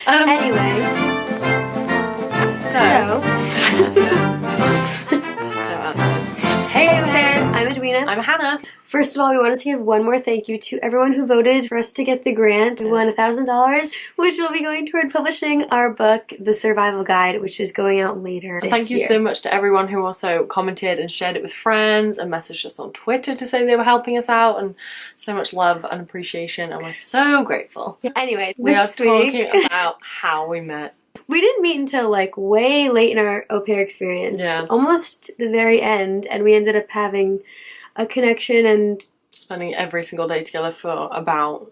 Anyway, so Hey, hey, au pairs. I'm Edwina. I'm Hannah. First of all, we wanted to give one more thank you to everyone who voted for us to get the grant. We won $1,000, which will be going toward publishing our book, The Survival Guide, which is going out later this Thank you year. so much to everyone who also commented and shared it with friends and messaged us on Twitter to say they were helping us out, and so much love and appreciation, and we're so grateful. Anyways, We are this week, talking about how we met. we didn't meet until like way late in our au pair experience. Yeah. Almost the very end, and we ended up having a connection and Spending every single day together for about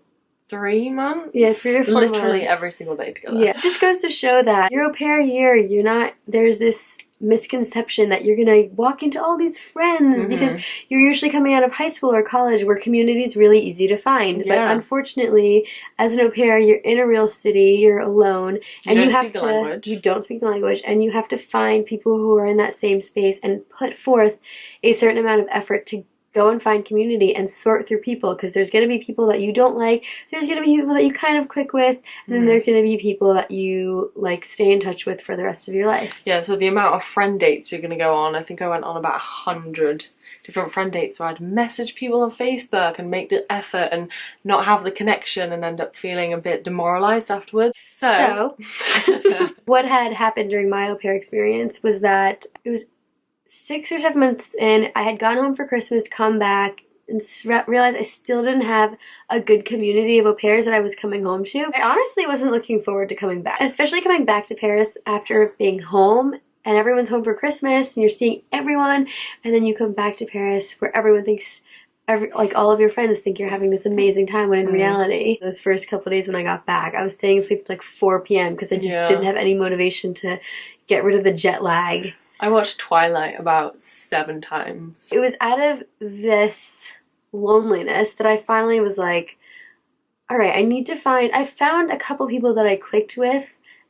3 months. Yeah, 3 or 4 Literally months. every single day together. Yeah, it just goes to show that your au pair year, you're not, there's this misconception that you're gonna walk into all these friends because you're usually coming out of high school or college where community is really easy to find. Yeah. But unfortunately, as an au pair, you're in a real city, you're alone, and you have speak the to, language. you don't speak the language, and you have to find people who are in that same space and put forth a certain amount of effort to go and find community and sort through people, because there's going to be people that you don't like, there's going to be people that you kind of click with, and then there's going to be people that you like stay in touch with for the rest of your life. Yeah, so the amount of friend dates you're going to go on, I think I went on about 100 different friend dates where I'd message people on Facebook and make the effort and not have the connection and end up feeling a bit demoralised afterwards. So what had happened during my au pair experience was that it was 6 or 7 months in, I had gone home for Christmas, come back, and realized I still didn't have a good community of au pairs that I was coming home to. I honestly wasn't looking forward to coming back, especially coming back to Paris after being home, and everyone's home for Christmas, and you're seeing everyone, and then you come back to Paris where everyone thinks, like all of your friends think you're having this amazing time, when in reality, those first couple of days when I got back, I was staying asleep at like 4 p.m. because I just didn't have any motivation to get rid of the jet lag. I watched Twilight about 7 times. It was out of this loneliness that I finally was like, all right, I found a couple people that I clicked with,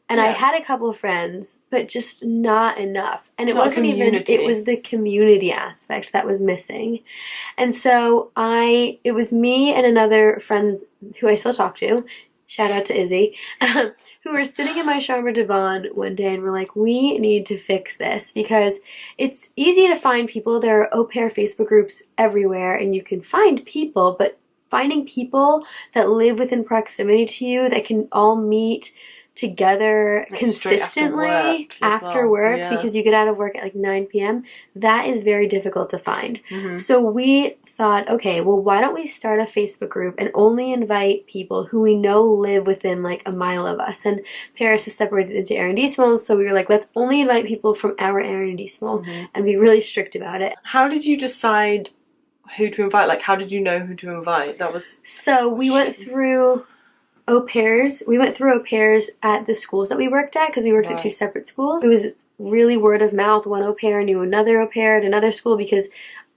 and I had a couple friends, but just not enough. And it wasn't even, it was the community aspect that was missing. And so it was me and another friend who I still talk to, shout out to Izzy, who were sitting in my chambre de bonne one day and were like, we need to fix this, because it's easy to find people. There are au pair Facebook groups everywhere and you can find people, but finding people that live within proximity to you that can all meet together like consistently after work because you get out of work at like 9 p.m. that is very difficult to find. So we thought, okay, well, why don't we start a Facebook group and only invite people who we know live within like a mile of us. And Paris is separated into arrondissements, so we were like, let's only invite people from our arrondissement and be really strict about it. How did you decide who to invite? Like, how did you know who to invite? So we went through au pairs. We went through au pairs at the schools that we worked at, because we worked at 2 separate schools. It was really word of mouth. One au pair knew another au pair at another school because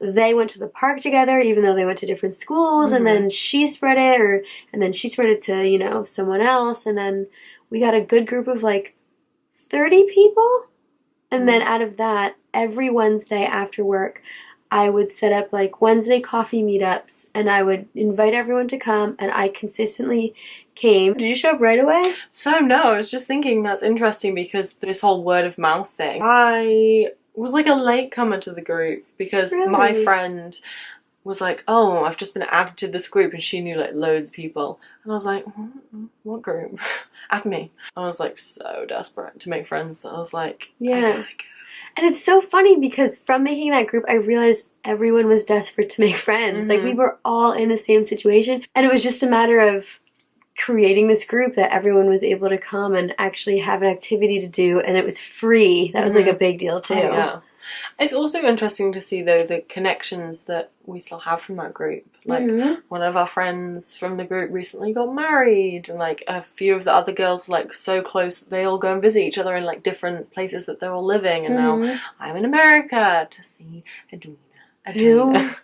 they went to the park together, even though they went to different schools, and then she spread it, and then she spread it to, you know, someone else, and then we got a good group of like 30 people, and then out of that, every Wednesday after work, I would set up like Wednesday coffee meetups, and I would invite everyone to come, and I consistently came. Did you show up right away? So no, I was just thinking that's interesting because this whole word of mouth thing. I was like a latecomer to the group because my friend was like, oh, I've just been added to this group, and she knew like loads of people. And I was like, what group? Add me. I was like so desperate to make friends. I was like, yeah. And it's so funny because from making that group, I realized everyone was desperate to make friends. Like, we were all in the same situation. And it was just a matter of creating this group that everyone was able to come and actually have an activity to do. And it was free. That was like a big deal too. Oh, yeah. It's also interesting to see, though, the connections that we still have from that group. Like, one of our friends from the group recently got married, and like a few of the other girls like so close that they all go and visit each other in like different places that they're all living. And now I'm in America to see Edwina.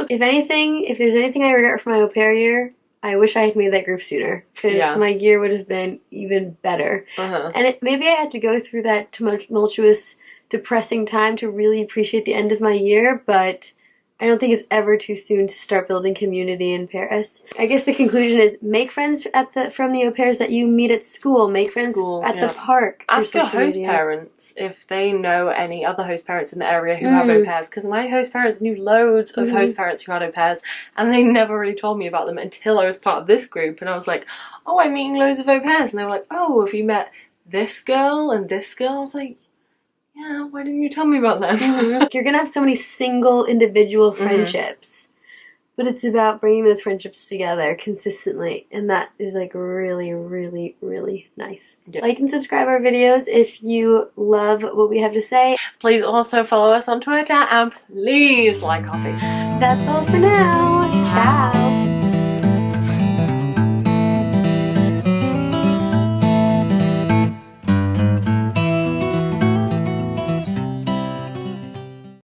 If there's anything I regret from my au pair year, I wish I had made that group sooner, because my year would have been even better. And maybe I had to go through that tumultuous, depressing time to really appreciate the end of my year, but I don't think it's ever too soon to start building community in Paris. I guess the conclusion is make friends from the au pairs that you meet at school. Make friends at the park. Ask your host parents if they know any other host parents in the area who have au pairs, because my host parents knew loads of host parents who had au pairs, and they never really told me about them until I was part of this group, and I was like, oh, I'm meeting loads of au pairs, and they were like, oh, have you met this girl and this girl? I was like, yeah, why didn't you tell me about them? You're gonna have so many single individual friendships, but it's about bringing those friendships together consistently, and that is like really, really, really nice. Yeah. Like and subscribe our videos if you love what we have to say. Please also follow us on Twitter, and please like our page. That's all for now. Ciao.